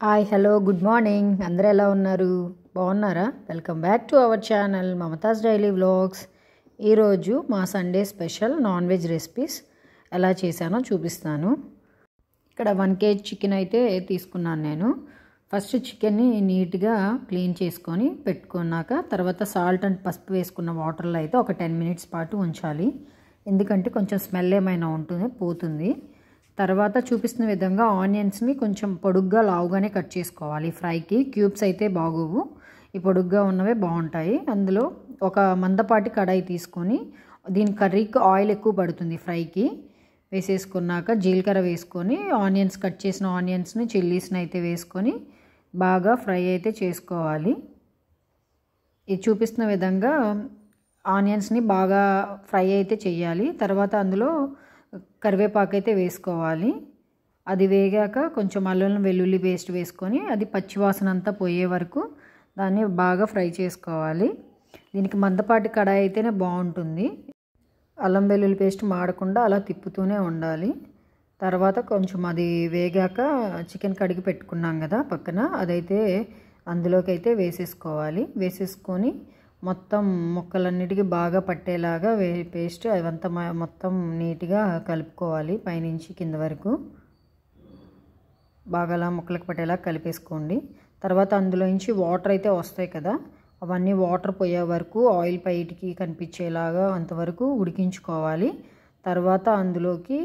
Hi hello good morning అందరూ ఎలా ఉన్నారు బాగున్నారా welcome back to our channel Mamata's daily vlogs. ఈరోజు మా Sunday special non veg recipes ఎలా చేశానో చూపిస్తాను. ఇక్కడ 1 kg చికెన్ అయితే తీసుకున్నాను నేను. ఫస్ట్ చికెన్ని నీట్గా క్లీన్ చేసుకొని పెట్టుకున్నాక తర్వాత సాల్ట్ అండ్ పసుపు వేసుకున్న వాటర్లో అయితే ఒక 10 minutes పాటు ఉంచాలి. ఎందుకంటే కొంచెం స్మెల్ ఏమైనా ఉంటుంది పోతుంది. తర్వాత చూపిస్తున్న విధంగా ఆనియన్స్ని కొంచెం పొడుగ్గా లావుగానే కట్ చేసుకోవాలి. ఫ్రైకి క్యూబ్స్ అయితే బాగోవు, ఈ పొడుగ్గా ఉన్నవే బాగుంటాయి. అందులో ఒక మందపాటి కడాయి తీసుకొని దీని కర్రీకి ఆయిల్ ఎక్కువ పడుతుంది. ఫ్రైకి వేసేసుకున్నాక జీలకర్ర వేసుకొని ఆనియన్స్ కట్ చేసిన ఆనియన్స్ని చిల్లీస్ని అయితే వేసుకొని బాగా ఫ్రై అయితే చేసుకోవాలి. ఇది చూపిస్తున్న విధంగా ఆనియన్స్ని బాగా ఫ్రై అయితే చేయాలి. తర్వాత అందులో కరివేపాకు అయితే వేసుకోవాలి. అది వేగాక కొంచెం అల్లం వెల్లుల్లి పేస్ట్ వేసుకొని అది పచ్చివాసన అంతా పోయే వరకు దాన్ని బాగా ఫ్రై చేసుకోవాలి. దీనికి మందపాటి కడాయి అయితేనే బాగుంటుంది. అల్లం వెల్లుల్లి పేస్ట్ మాడకుండా అలా తిప్పుతూనే ఉండాలి. తర్వాత కొంచెం అది వేగాక చికెన్ కడిగి పెట్టుకున్నాం కదా పక్కన, అదైతే అందులోకి అయితే వేసేసుకోవాలి. వేసేసుకొని మొత్తం ముక్కలన్నిటికీ బాగా పట్టేలాగా పేస్ట్ అవంతా మొత్తం నీట్గా కలుపుకోవాలి. పైనుంచి కింద వరకు బాగా అలా ముక్కలకు పట్టేలా కలిపేసుకోండి. తర్వాత అందులోంచి వాటర్ అయితే వస్తాయి కదా, అవన్నీ వాటర్ పోయే వరకు ఆయిల్ బయటికి కనిపించేలాగా అంతవరకు ఉడికించుకోవాలి. తర్వాత అందులోకి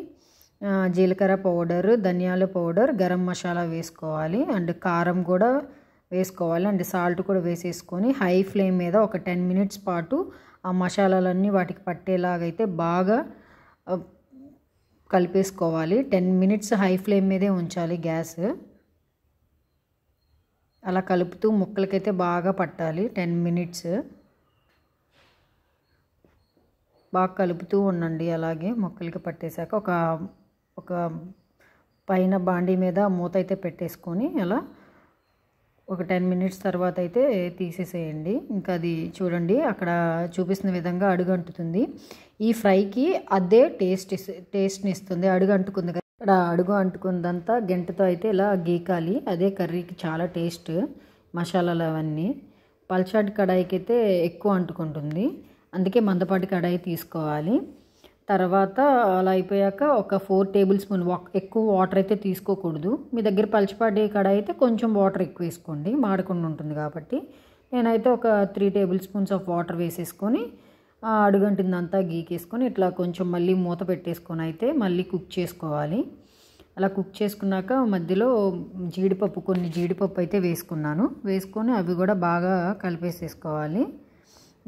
జీలకర్ర పౌడర్, ధనియాల పౌడర్, గరం మసాలా వేసుకోవాలి. అండ్ కారం కూడా వేసుకోవాలి. అండ్ సాల్ట్ కూడా వేసేసుకొని హై ఫ్లేమ్ మీద ఒక 10 minutes పాటు ఆ మసాలాలన్నీ వాటికి పట్టేలాగైతే బాగా కలిపేసుకోవాలి. 10 minutes హై ఫ్లేమ్ మీదే ఉంచాలి గ్యాస్. అలా కలుపుతూ ముక్కలకైతే బాగా పట్టాలి. 10 minutes బాగా కలుపుతూ ఉండండి. అలాగే ముక్కలకి పట్టేశాక ఒక పైన బాండీ మీద మూత అయితే పెట్టేసుకొని అలా ఒక 10 minutes తర్వాత అయితే తీసేసేయండి. ఇంకా అది చూడండి అక్కడ చూపిస్తున్న విధంగా అడుగంటుతుంది. ఈ ఫ్రైకి అదే టేస్ట్ని ఇస్తుంది. అడుగు అంటుకుంది కదా, ఇక్కడ అడుగు అంటుకుందంతా గెంటతో అయితే ఇలా గీకాలి. అదే కర్రీకి చాలా టేస్ట్. మసాలాలు అవన్నీ పల్చాటి కడాయికి అయితే ఎక్కువ అంటుకుంటుంది, అందుకే మందపాటి కడాయి తీసుకోవాలి. తర్వాత అలా అయిపోయాక ఒక 4 tablespoon ఎక్కువ వాటర్ అయితే తీసుకోకూడదు. మీ దగ్గర పల్చిపాటి కడాయి అయితే కొంచెం వాటర్ ఎక్కువ వేసుకోండి, మాడకుండా ఉంటుంది కాబట్టి. నేనైతే ఒక 3 tablespoons ఆఫ్ వాటర్ వేసేసుకొని అడుగంటిందంతా గీకేసుకొని ఇట్లా కొంచెం మళ్ళీ మూత పెట్టేసుకొని అయితే మళ్ళీ కుక్ చేసుకోవాలి. అలా కుక్ చేసుకున్నాక మధ్యలో కొన్ని జీడిపప్పు అయితే వేసుకొని అవి కూడా బాగా కలిపేసేసుకోవాలి.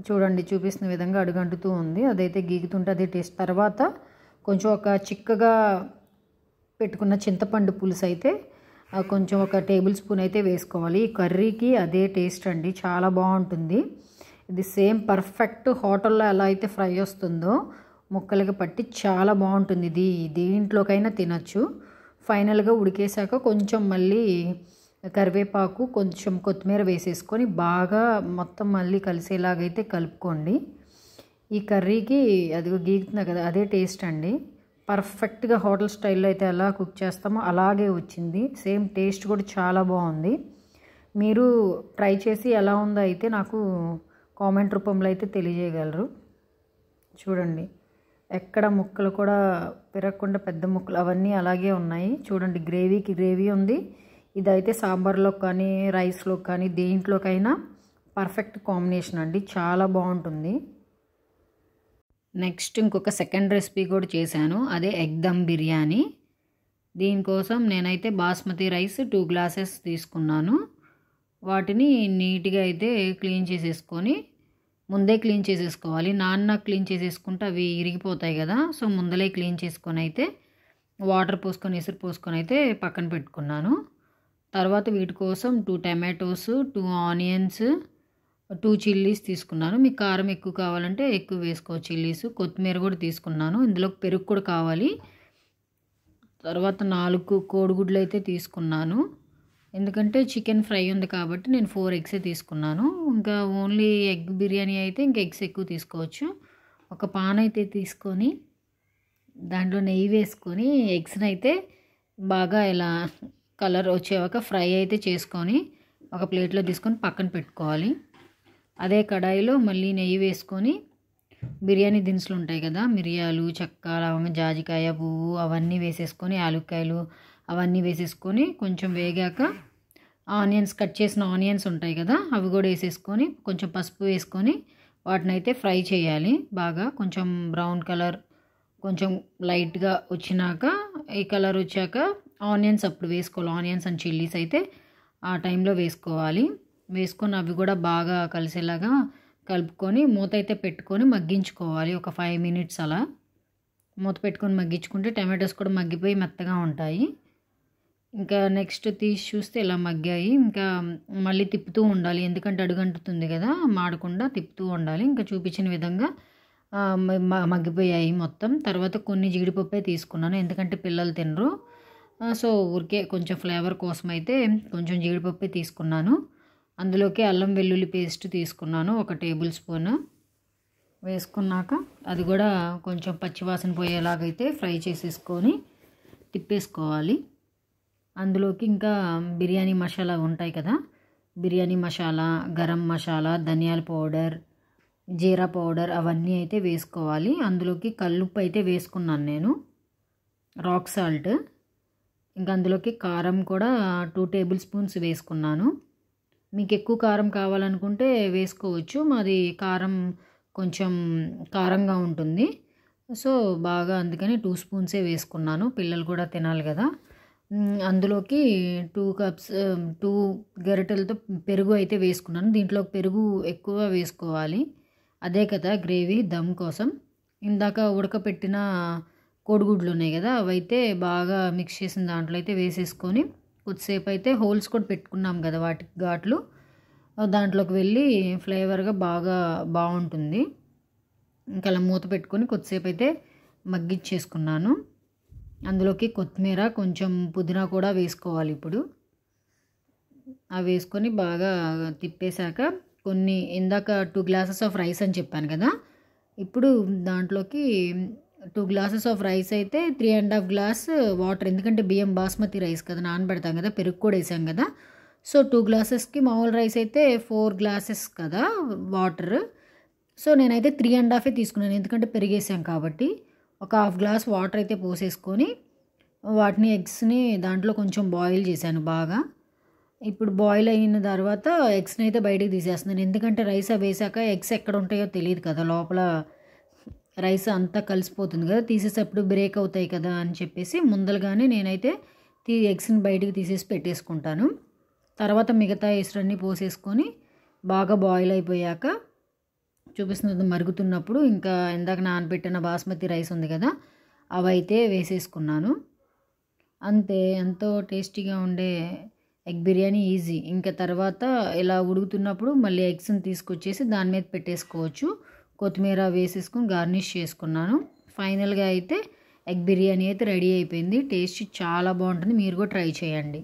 చూడండి చూపిస్తున్న విధంగా అడుగంటుతూ ఉంది, అదైతే గీగుతుంటే అదే టేస్ట్. తర్వాత కొంచెం ఒక చిక్కగా పెట్టుకున్న చింతపండు పులుసు అయితే కొంచెం ఒక 1 tablespoon అయితే వేసుకోవాలి. ఈ కర్రీకి అదే టేస్ట్ అండి, చాలా బాగుంటుంది. ఇది సేమ్ పర్ఫెక్ట్ హోటల్లో ఎలా అయితే ఫ్రై వస్తుందో ముక్కలకి పట్టి చాలా బాగుంటుంది. ఇది దేంట్లోకైనా తినచ్చు. ఫైనల్గా ఉడికేశాక కొంచెం మళ్ళీ కరివేపాకు కొంచెం కొత్తిమీర వేసేసుకొని బాగా మొత్తం మళ్ళీ కలిసేలాగైతే కలుపుకోండి. ఈ కర్రీకి అది గీగుతున్నా కదా అదే టేస్ట్ అండి. పర్ఫెక్ట్గా హోటల్ స్టైల్లో అయితే ఎలా కుక్ చేస్తామో అలాగే వచ్చింది. సేమ్ టేస్ట్ కూడా చాలా బాగుంది. మీరు ట్రై చేసి ఎలా ఉందో అయితే నాకు కామెంట్ రూపంలో అయితే తెలియజేయగలరు. చూడండి ఎక్కడ ముక్కలు కూడా పెరగకుండా పెద్ద ముక్కలు అవన్నీ అలాగే ఉన్నాయి. చూడండి గ్రేవీకి గ్రేవీ ఉంది. ఇదైతే సాంబార్లో కానీ రైస్లో కానీ దేంట్లోకైనా పర్ఫెక్ట్ కాంబినేషన్ అండి, చాలా బాగుంటుంది. నెక్స్ట్ ఇంకొక సెకండ్ రెసిపీ కూడా చేశాను, అదే ఎగ్ దమ్ బిర్యానీ. దీనికోసం నేనైతే బాస్మతి రైస్ 2 glasses తీసుకున్నాను. వాటిని నీట్గా అయితే క్లీన్ చేసేసుకొని ముందే క్లీన్ చేసేసుకోవాలి. క్లీన్ చేసేసుకుంటే అవి ఇరిగిపోతాయి కదా, సో ముందలే క్లీన్ చేసుకొని అయితే వాటర్ పోసుకొని ఎసురు పోసుకొని అయితే పక్కన పెట్టుకున్నాను. తర్వాత వీటి కోసం 2 tomatoes, 2 onions, 2 chillies తీసుకున్నాను. మీకు కారం ఎక్కువ కావాలంటే ఎక్కువ వేసుకోవచ్చు చిల్లీస్. కొత్తిమీర కూడా తీసుకున్నాను. ఇందులో పెరుగు కూడా కావాలి. తర్వాత 4 కోడిగుడ్లు అయితే తీసుకున్నాను. ఎందుకంటే చికెన్ ఫ్రై ఉంది కాబట్టి నేను 4 eggs తీసుకున్నాను. ఇంకా ఓన్లీ ఎగ్ బిర్యానీ అయితే ఇంకా ఎగ్స్ ఎక్కువ తీసుకోవచ్చు. ఒక పాన్ అయితే తీసుకొని దాంట్లో నెయ్యి వేసుకొని ఎగ్స్ని అయితే బాగా ఇలా కలర్ వచ్చేవాక ఫ్రై అయితే చేసుకొని ఒక ప్లేట్లో తీసుకొని పక్కన పెట్టుకోవాలి. అదే కడాయిలో మళ్ళీ నెయ్యి వేసుకొని బిర్యానీ దినుసులు ఉంటాయి కదా, మిరియాలు, చెక్క, లవంగ, జాజికాయ పువ్వు అవన్నీ వేసేసుకొని, యాలక్కాయలు అవన్నీ వేసేసుకొని కొంచెం వేగాక ఆనియన్స్, కట్ చేసిన ఆనియన్స్ ఉంటాయి కదా అవి కూడా వేసేసుకొని కొంచెం పసుపు వేసుకొని వాటిని అయితే ఫ్రై చేయాలి. బాగా కొంచెం బ్రౌన్ కలర్ కొంచెం లైట్గా వచ్చినాక, ఈ కలర్ వచ్చాక ఆనియన్స్ అప్పుడు వేసుకోవాలి. ఆనియన్స్ అండ్ చిల్లీస్ అయితే ఆ టైంలో వేసుకోవాలి. వేసుకొని అవి కూడా బాగా కలిసేలాగా కలుపుకొని మూత అయితే పెట్టుకొని మగ్గించుకోవాలి. ఒక 5 minutes అలా మూత పెట్టుకొని మగ్గించుకుంటే టమాటోస్ కూడా మగ్గిపోయి మెత్తగా ఉంటాయి. ఇంకా నెక్స్ట్ తీసి చూస్తే ఇలా మగ్గాయి. ఇంకా మళ్ళీ తిప్పుతూ ఉండాలి, ఎందుకంటే అడుగంటుతుంది కదా, మాడకుండా తిప్పుతూ ఉండాలి. ఇంకా చూపించిన విధంగా మగ్గిపోయాయి మొత్తం. తర్వాత కొన్ని జీడిపప్పే తీసుకున్నాను, ఎందుకంటే పిల్లలు తినరు. సో ఊరికే కొంచెం ఫ్లేవర్ కోసం అయితే కొంచెం జీడిపప్పే తీసుకున్నాను. అందులోకి అల్లం వెల్లుల్లి పేస్ట్ తీసుకున్నాను 1 టేబుల్ స్పూన్. వేసుకున్నాక అది కూడా కొంచెం పచ్చివాసన పోయేలాగైతే ఫ్రై చేసేసుకొని తిప్పేసుకోవాలి. అందులోకి ఇంకా బిర్యానీ మసాలా ఉంటాయి కదా, బిర్యానీ మసాలా, గరం మసాలా, ధనియాల పౌడర్, జీరా పౌడర్ అవన్నీ అయితే వేసుకోవాలి. అందులోకి కల్లుప్పు అయితే వేసుకున్నాను నేను, రాక్ సాల్ట్. ఇంకా అందులోకి కారం కూడా 2 టేబుల్ స్పూన్స్ వేసుకున్నాను. మీకు ఎక్కువ కారం కావాలనుకుంటే వేసుకోవచ్చు, మాది కారం కొంచెం కారంగా ఉంటుంది. సో బాగా అందుకని 2 స్పూన్సే వేసుకున్నాను, పిల్లలు కూడా తినాలి కదా. అందులోకి 2 గరిటెలతో పెరుగు అయితే వేసుకున్నాను. దీంట్లో పెరుగు ఎక్కువ వేసుకోవాలి, అదే కదా గ్రేవీ దమ్ కోసం. ఇందాక ఉడకపెట్టిన కోడిగుడ్లు ఉన్నాయి కదా అవైతే బాగా మిక్స్ చేసిన దాంట్లో అయితే వేసేసుకొని కొద్దిసేపు అయితే హోల్స్ కూడా పెట్టుకున్నాం కదా వాటికి ఘాట్లు, దాంట్లోకి వెళ్ళి ఫ్లేవర్గా బాగుంటుంది. ఇంకా అలా మూత పెట్టుకొని కొద్దిసేపు అయితే మగ్గిచ్చేసుకున్నాను. అందులోకి కొత్తిమీర, కొంచెం పుదీనా కూడా వేసుకోవాలి. ఇప్పుడు అవి వేసుకొని బాగా తిప్పేశాక కొన్ని ఇందాక 2 గ్లాసెస్ ఆఫ్ రైస్ అని చెప్పాను కదా, ఇప్పుడు దాంట్లోకి 2 గ్లాసెస్ ఆఫ్ రైస్ అయితే 3.5 గ్లాస్ వాటర్, ఎందుకంటే బియ్యం బాస్మతి రైస్ కదా నానబెడతాం కదా, పెరుగు కూడా వేసాం కదా. సో 2 గ్లాసెస్కి మామూలు రైస్ అయితే 4 గ్లాసెస్ కదా వాటర్. సో నేనైతే 3.5 తీసుకున్నాను, ఎందుకంటే పెరిగేసాం కాబట్టి. ఒక 1/2 గ్లాస్ వాటర్ అయితే పోసేసుకొని వాటిని ఎగ్స్ని దాంట్లో కొంచెం బాయిల్ చేశాను బాగా. ఇప్పుడు బాయిల్ అయిన తర్వాత ఎగ్స్ని అయితే బయటికి తీసేస్తున్నాను, ఎందుకంటే రైస్ వేసాక ఎగ్స్ ఎక్కడ ఉంటాయో తెలియదు కదా, లోపల రైస్ అంతా కలిసిపోతుంది కదా, తీసేటప్పుడు బ్రేక్ అవుతాయి కదా అని చెప్పేసి ముందలుగానే నేనైతే ఎగ్స్ని బయటికి తీసేసి పెట్టేసుకుంటాను. తర్వాత మిగతా ఎసురన్నీ పోసేసుకొని బాగా బాయిల్ అయిపోయాక చూపిస్తున్నది మరుగుతున్నప్పుడు ఇంకా ఇందాక నానబెట్టిన బాస్మతి రైస్ ఉంది కదా అవైతే వేసేసుకున్నాను. అంతే, ఎంతో టేస్టీగా ఉండే ఎగ్ బిర్యానీ ఈజీ. ఇంకా తర్వాత ఇలా ఉడుకుతున్నప్పుడు మళ్ళీ ఎగ్స్ని తీసుకొచ్చేసి దాని మీద పెట్టేసుకోవచ్చు. కొత్తిమీర వేసేసుకొని గార్నిష్ చేసుకున్నాను. ఫైనల్గా అయితే ఎగ్ బిర్యానీ అయితే రెడీ అయిపోయింది. టేస్ట్ చాలా బాగుంటుంది, మీరు కూడా ట్రై చేయండి.